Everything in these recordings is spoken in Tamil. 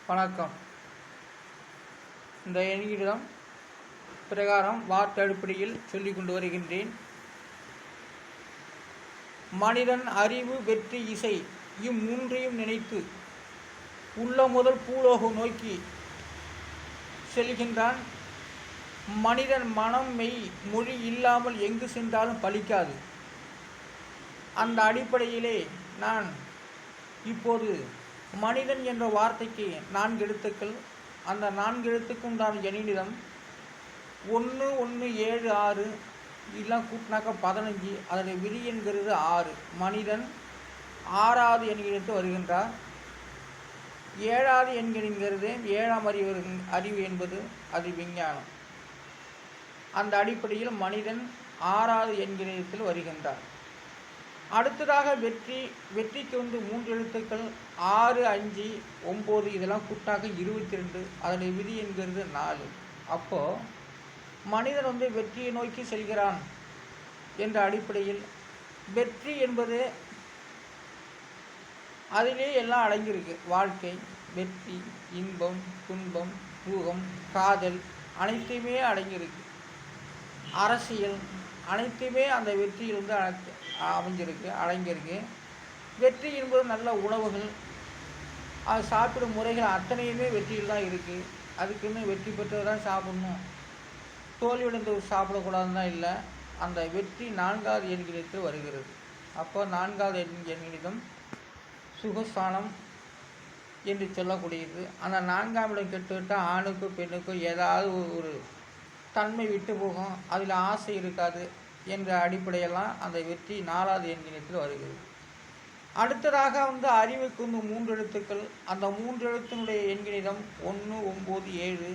வணக்கம். இந்த எண்ணிடம் பிரகாரம் வார்த்தை அடிப்படையில் சொல்லிக் கொண்டு வருகின்றேன். மனிதன் அறிவு, வெற்றி, இசை இம்மூன்றையும் நினைத்து உள்ள முதல் பூலோகம் நோக்கி செல்கின்றான். மனிதன் மனம், மெய், மொழி இல்லாமல் எங்கு சென்றாலும் பலிக்காது. அந்த அடிப்படையிலே நான் இப்போது மனிதன் என்ற வார்த்தைக்கு 4 எழுத்துக்கள். அந்த 4 எழுத்துக்கும் உண்டான எண்ணிடம் 1 1 7 6 இதெல்லாம் கூட்டினாக்கா 15. அதனுடைய விதி என்கிறது 6. மனிதன் 6வது எண்ணிடத்து வருகின்றார். 7வது என்கிறது 7ஆம் அறிவு என்பது அது விஞ்ஞானம். அந்த அடிப்படையில் மனிதன் 6வது எண்ணிடத்தில் வருகின்றார். அடுத்ததாக வெற்றிக்கு 3 எழுத்துக்கள் 6 5 9 இதெல்லாம் கூட்டாக 22. அதனுடைய விதி என்கிறது 4. அப்போது மனிதன் வெற்றியை நோக்கி செல்கிறான் என்ற அடிப்படையில் வெற்றி என்பது அதிலே எல்லாம் அடங்கியிருக்கு. வாழ்க்கை, வெற்றி, இன்பம், துன்பம், சுகம், காதல் அனைத்தையுமே அடங்கியிருக்கு. அரசியல் அனைத்துமே அந்த வெற்றியிலிருந்து அடங்கியிருக்கு. வெற்றி என்பது நல்ல உணவுகள், அது சாப்பிடும் முறைகள் அத்தனையுமே வெற்றியில் தான் இருக்குது. அதுக்குன்னு வெற்றி பெற்றது தான் சாப்பிடணும், தோல்வியடைந்து சாப்பிடக்கூடாதுன்னு தான் இல்லை. அந்த வெற்றி 4வது எண்ணிடத்தில் வருகிறது. அப்போ 4வது எண்ணிடம் சுகஸ்தானம் என்று சொல்லக்கூடியது. அந்த 4ஆம் இடம் கெட்டுவிட்டால் ஆணுக்கோ பெண்ணுக்கோ ஏதாவது ஒரு தன்மை விட்டு போகும், அதில் ஆசை இருக்காது என்ற அடிப்படையெல்லாம் அந்த வெற்றி 4வது எண்ணிடத்தில் வருகிறது. அடுத்ததாக அறிவுக்கு 3 எழுத்துக்கள். அந்த 3 எழுத்தினுடைய எண்ணிடம் 1 9 7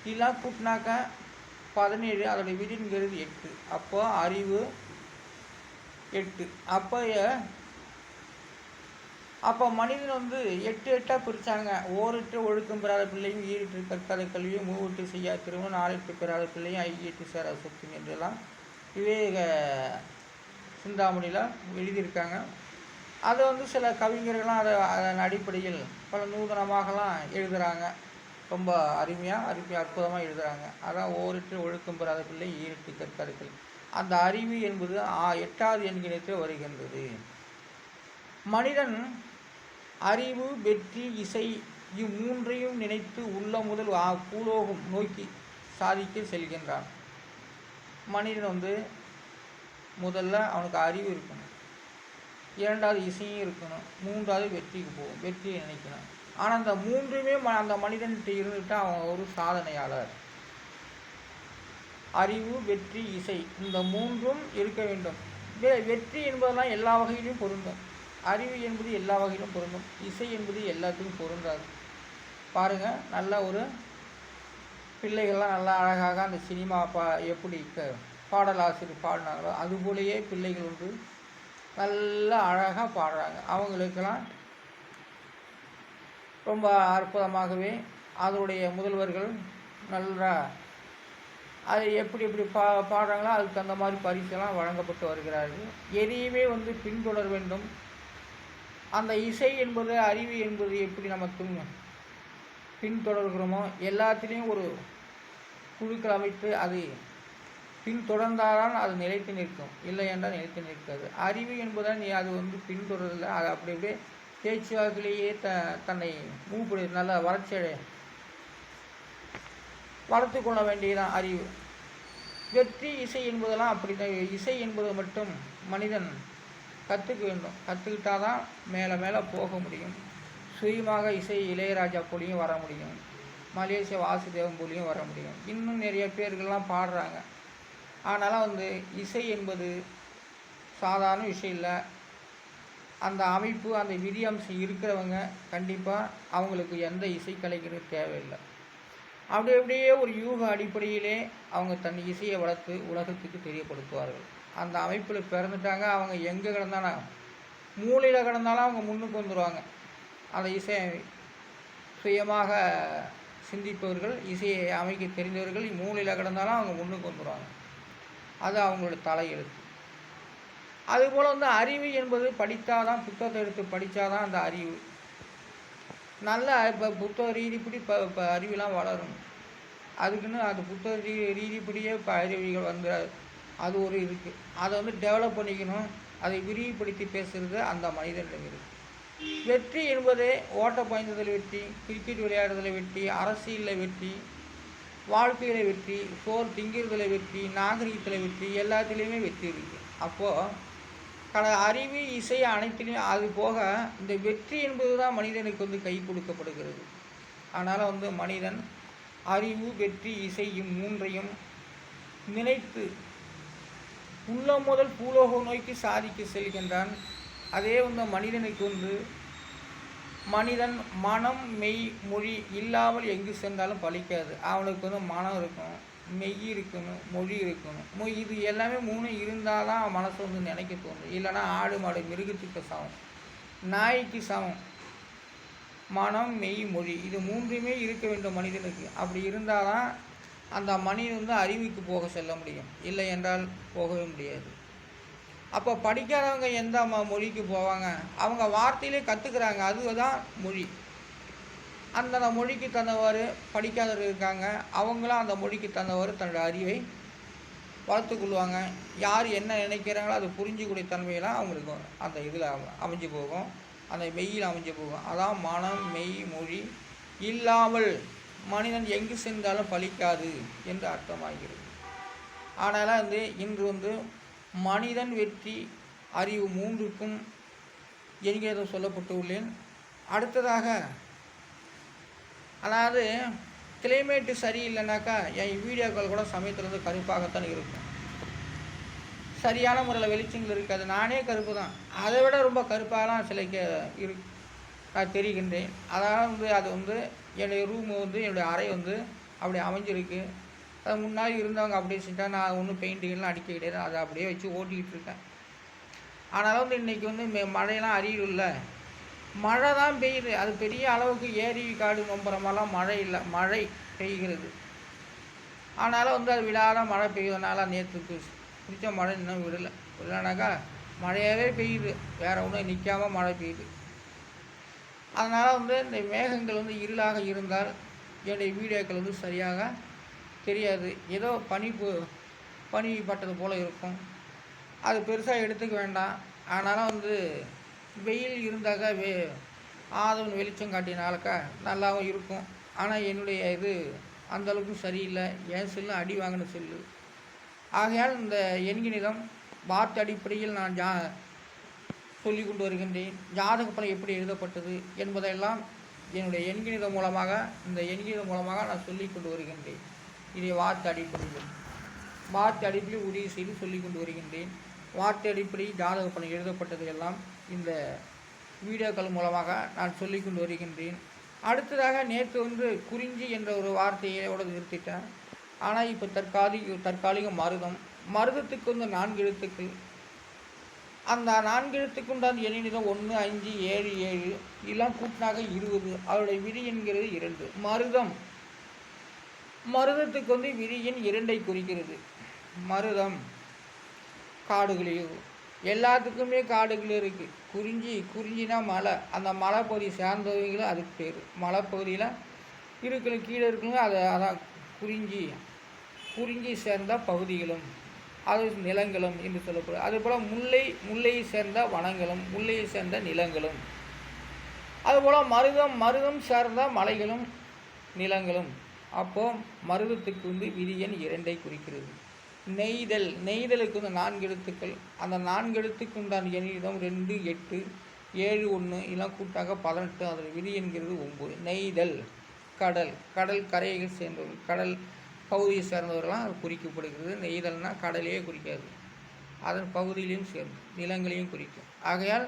இதெல்லாம் கூட்டினாக்கா 17. அதோடைய விதிங்கிறது 8. அப்போ அறிவு 8. அப்போ மனிதன் 8 8ஆக பிரித்தாங்க. ஓரிட்டு ஒழுக்கம் பெறாத பிள்ளையும், ஈரிட்டு கற்காத கல்வியும், மூவிட்டு செய்யாத திருமணம், 4 பெறாத பிள்ளையும், 5 சேராத சொத்து என்றெல்லாம் விவேக சிந்தாமணியில் எழுதியிருக்காங்க. அதை சில கவிஞர்கள்லாம் அதன் அடிப்படையில் பல நூதனமாகலாம் எழுதுகிறாங்க. ரொம்ப அருமையாக அற்புதமாக எழுதுகிறாங்க. அதான் ஓரிட்டு ஒழுக்கம் பெறாத பிள்ளை, ஈரிட்டு கற்காத கல்வி. அந்த அறிவு என்பது 8வது எண்ணிடத்தில் வருகின்றது. மனிதன் அறிவு, வெற்றி, இசை இம்மூன்றையும் நினைத்து உள்ள முதல் பூலோகம் நோக்கி சாதிக்க செல்கின்றான். மனிதன் முதல்ல அவனுக்கு அறிவு இருக்கணும், 2வது இசையும் இருக்கணும், 3வது வெற்றிக்கு போகும், வெற்றியை நினைக்கணும். ஆனால் அந்த 3மே அந்த மனிதன்கிட்ட இருந்துட்டால் அவன் ஒரு சாதனையாளர். அறிவு, வெற்றி, இசை இந்த 3ம் இருக்க வேண்டும். வெற்றி என்பதெல்லாம் எல்லா வகையிலும் பொருந்தும். அறிவு என்பது எல்லா வகையிலும் பொருந்தும். இசை என்பது எல்லாத்துக்கும் பொருந்தாது. பாருங்கள், நல்ல ஒரு பிள்ளைகள்லாம் நல்லா அழகாக அந்த சினிமா எப்படி பாடலாசிரியர் பாடினாங்களோ அதுபோலேயே பிள்ளைகள் நல்லா அழகாக பாடுறாங்க. அவங்களுக்கெல்லாம் ரொம்ப அற்புதமாகவே அதனுடைய முதல்வர்கள் நல்லா அது எப்படி பாடுறாங்களோ அதுக்கு அந்த மாதிரி பரிசெல்லாம் வழங்கப்பட்டு வருகிறார்கள். எதையுமே பின்தொடர வேண்டும். அந்த இசை என்பது, அறிவு என்பது எப்படி நம்ம பின்தொடர்கிறோமோ எல்லாத்திலையும் ஒரு குழுக்கள் அமைத்து அது பின்தொடர்ந்தால்தான் அது நிலைத்து நிற்கும், இல்லை என்றால் நிலைத்து நிற்காது. அறிவு என்பதால் நீ அது பின்தொடரல, அது அப்படியே பேச்சுவாக்கிலேயே தன்னை நல்ல வளர்த்து கொள்ள வேண்டியதான் அறிவு. வெற்றி, இசை என்பதெல்லாம் அப்படி தான். இசை என்பது மட்டும் மனிதன் கற்றுக்க வேண்டும். கற்றுக்கிட்டால் தான் மேலே போக முடியும். சுயமாக இசை இளையராஜா போலியும் வர முடியும், மலேசியா வாசுதேவன் போலியும் வர முடியும். இன்னும் நிறைய பேர்கள்லாம் பாடுறாங்க. ஆனாலும் இசை என்பது சாதாரண விஷயம் இல்லை. அந்த அமைப்பு, அந்த விதி அம்சம் இருக்கிறவங்க கண்டிப்பாக அவங்களுக்கு எந்த இசைக்கலைஞரும் தேவையில்லை. அப்படியே ஒரு யூக அடிப்படையிலே அவங்க தன் இசையை வளர்த்து உலகத்துக்கு தெரியப்படுத்துவார்கள். அந்த அமைப்பில் பிறந்துட்டாங்க. அவங்க எங்கே கிடந்தாலும், மூளையில் கிடந்தாலும் அவங்க முன்னுக்கு வந்துடுவாங்க. அந்த இசையை சுயமாக சிந்திப்பவர்கள், இசையை அமைக்க தெரிந்தவர்கள் மூளையில் கிடந்தாலும் அவங்க முன்னுக்கு வந்துடுவாங்க. அது அவங்களோட தலையெழுத்து. அதுபோல் அறிவு என்பது படித்தாதான், புத்தகத்தை எடுத்து படித்தாதான் அந்த அறிவு. நல்லா இப்போ புத்தக ரீதிப்படி இப்போ அறிவுலாம் வளரும். அதுக்குன்னு அது புத்தக ரீதிப்படியே இப்போ அறிவிகள் வந்து அது ஒரு இருக்குது. அதை வந்து டெவலப் பண்ணிக்கணும். அதை விரிவுபடுத்தி பேசுகிறது அந்த மனிதனிடம் இருக்குது. வெற்றி என்பதே ஓட்டப்பந்தயத்தில் வெற்றி, கிரிக்கெட் விளையாடுறதில் வெற்றி, அரசியலில் வெற்றி, வாழ்க்கையில் வெற்றி, சோறு திங்கிறதுல வெற்றி, நாகரிகத்தில் வெற்றி, எல்லாத்துலேயுமே வெற்றி இருக்குது. அப்போது அறிவு, இசை அனைத்துலேயும் அது போக இந்த வெற்றி என்பது தான் மனிதனுக்கு வந்து கை கொடுக்கப்படுகிறது. அதனால் வந்து மனிதன் அறிவு, வெற்றி, இசை மூன்றையும் நினைத்து உள்ளம் முதல் பூலோகம் நோக்கி சாதிக்க செல்கின்றான். அதே வந்து மனிதனுக்கு வந்து மனிதன் மனம், மெய், மொழி இல்லாமல் எங்கு சென்றாலும் பலிக்காது. அவனுக்கு வந்து மனம் இருக்கணும், மெய் இருக்கணும், மொழி இருக்கணும். இது எல்லாமே 3 இருந்தால் தான் மனசு வந்து நினைக்க தோணும். இல்லைன்னா ஆடு மாடு மிருகத்துக்கு சமம், நாய்க்கு சமம். மனம், மெய், மொழி இது 3மே இருக்க வேண்டும் மனிதனுக்கு. அப்படி இருந்தால் தான் அந்த மனிதன் வந்து அறிவுக்கு போக செல்ல முடியும். இல்லை என்றால் போகவே முடியாது. அப்போ படிக்காதவங்க எந்த மொழிக்கு போவாங்க? அவங்க வார்த்தையிலே கற்றுக்குறாங்க, அதுதான் மொழி. அந்த மொழிக்கு தந்தவாறு படிக்காதவர் இருக்காங்க, அவங்களும் அந்த மொழிக்கு தந்தவாறு தன்னோட அறிவை வளர்த்துக்கொள்வாங்க. யார் என்ன நினைக்கிறாங்களோ அது புரிஞ்சிக்கூடிய தன்மையெல்லாம் அவங்களுக்கு அந்த இதில் அமைஞ்சு போகும், அந்த மெய்யில் அமைஞ்சு போகும். அதான் மனம், மெய், மொழி இல்லாமல் மனிதன் எங்கு சென்றாலும் பலிக்காது என்று அர்த்தமாகிறது. ஆனால் வந்து இன்று வந்து மனிதன், வெற்றி, அறிவு 3க்கும் என்கிறத சொல்லப்பட்டு உள்ளேன். அடுத்ததாக அதாவது கிளைமேட்டு சரியில்லைனாக்கா என் வீடியோக்கள் கூட சமயத்தில் வந்து கருப்பாகத்தான் இருக்கும். சரியான முறையில் வெளிச்சங்கள் இருக்காது. நானே கருப்பு தான், அதை விட ரொம்ப கருப்பாகலாம் சிலைக்கு நான் தெரிகின்றேன். அதனால் வந்து அது வந்து என்னுடைய ரூமு வந்து என்னுடைய அறை வந்து அப்படி அமைஞ்சிருக்கு. அது முன்னாடி இருந்தவங்க அப்படியே செஞ்சா நான் ஒன்றும் பெயிண்டிங்கெல்லாம் அடிக்க கிடையாது, அதை அப்படியே வச்சு ஓட்டிக்கிட்டு இருக்கேன். ஆனாலும் வந்து இன்றைக்கி வந்து மழையெல்லாம் அறியல, மழை தான் பெய்யுது. அது பெரிய அளவுக்கு ஏரி காடு நொம்புறமெல்லாம் மழை இல்லை, மழை பெய்கிறது. ஆனாலும் வந்து அது விடாத மழை பெய்யுறதுனால நேற்றுக்கு பிடிச்ச மழை இன்னும் விடலைனாக்கா மழையாகவே பெய்யுது, வேறு ஒன்றும் நிற்காமல் மழை பெய்யுது. அதனால் வந்து இந்த மேகங்கள் வந்து இருளாக இருந்தால் என்னுடைய வீடியோக்கள் வந்து சரியாக தெரியாது. ஏதோ பனி பட்டது போல் இருக்கும், அது பெருசாக எடுத்துக்க வேண்டாம். அதனால் வந்து வெயில் இருந்தாக்கா ஆதவன் வெளிச்சம் காட்டினாலக்கா நல்லாவும் இருக்கும். ஆனால் என்னுடைய இது அந்தளவுக்கு சரியில்லை, என் செல்லு அடி வாங்கின செல்லு. ஆகையால் இந்த எண்கணிதம் வார்த்தை அடிப்படையில் நான் சொல்லி கொண்டு வருகின்றேன். ஜாதக பலன் எப்படி எழுதப்பட்டது என்பதையெல்லாம் என்னுடைய எண்கணிதம் மூலமாக, இந்த எண்கணிதம் மூலமாக நான் சொல்லி கொண்டு வருகின்றேன். இதை வார்த்தை அடிப்படையில் உறுதி செய்து சொல்லி கொண்டு வருகின்றேன். வார்த்தை அடிப்படையில் ஜாதக பலன் எழுதப்பட்டது எல்லாம் இந்த வீடியோக்கள் மூலமாக நான் சொல்லி கொண்டு வருகின்றேன். அடுத்ததாக நேற்று வந்து குறிஞ்சி என்ற ஒரு வார்த்தையோடு நிறுத்திட்டேன். ஆனால் இப்போ தற்காலிக மருதத்துக்கு வந்து 4 எழுத்துக்கள். அந்த 4 எழுத்துக்குண்டான எண்ணிடம் 1, 5, 7, 7 இதெல்லாம் கூட்டினாக 20. அவருடைய விதி என்கிறது 2. மருதத்துக்கு வந்து விதி எண் 2ஐ குறிக்கிறது. மருதம் காடுகளையும் எல்லாத்துக்குமே காடுகள் இருக்குது. குறிஞ்சினா மலை, அந்த மலைப்பகுதி சேர்ந்தவங்களும் அதுக்கு பேர். மலைப்பகுதியில் இருக்கிற கீழே இருக்குங்க, அதான் குறிஞ்சி சேர்ந்த பகுதிகளும் அது நிலங்களும் என்று சொல்லப்படும். அதுபோல் முல்லையை சேர்ந்த வனங்களும், முல்லையை சேர்ந்த நிலங்களும். அதுபோல் மருதம் சேர்ந்த மலைகளும் நிலங்களும். அப்போது மருதத்துக்கு வந்து விதி எண் 2ஐ குறிக்கிறது. நெய்தலுக்கு வந்து 4 எழுத்துக்கள். அந்த 4 எழுத்துக்கு உண்டான எண்ணிடம் 2, 8, 7, 1 இதெல்லாம் கூட்டாக 18. அதில் விதி என்கிறது 9. நெய்தல் கடல் கரைகள் சேர்ந்தவர்கள், கடல் பகுதியை சேர்ந்தவர்களாம் அது குறிக்கப்படுகிறது. நெய்தல்னால் கடலையே குறிக்காது, அதன் பகுதியிலையும் சேர்ந்து நிலங்களையும் குறிக்கும். ஆகையால்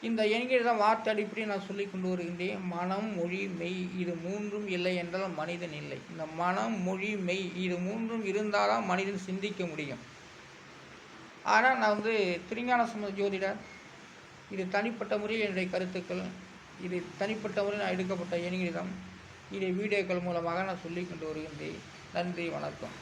இந்த எண்கிற வார்த்தை அடிப்படையை நான் சொல்லி கொண்டு வருகின்றேன். மனம், மொழி, மெய் இது 3ம் இல்லை என்றால் மனிதன் இல்லை. இந்த மனம், மொழி, மெய் இது 3ம் இருந்தால் தான் மனிதன் சிந்திக்க முடியும். ஆனால் நான் வந்து திருஞான சம்பந்த ஜோதிடர், இது தனிப்பட்ட முறையில் என்னுடைய கருத்துக்கள், இது தனிப்பட்ட முறையில் நான் எடுக்கப்பட்ட எண்கிதம், இதை வீடியோக்கள் மூலமாக நான் சொல்லி கொண்டு வருகின்றேன். நன்றி, வணக்கம்.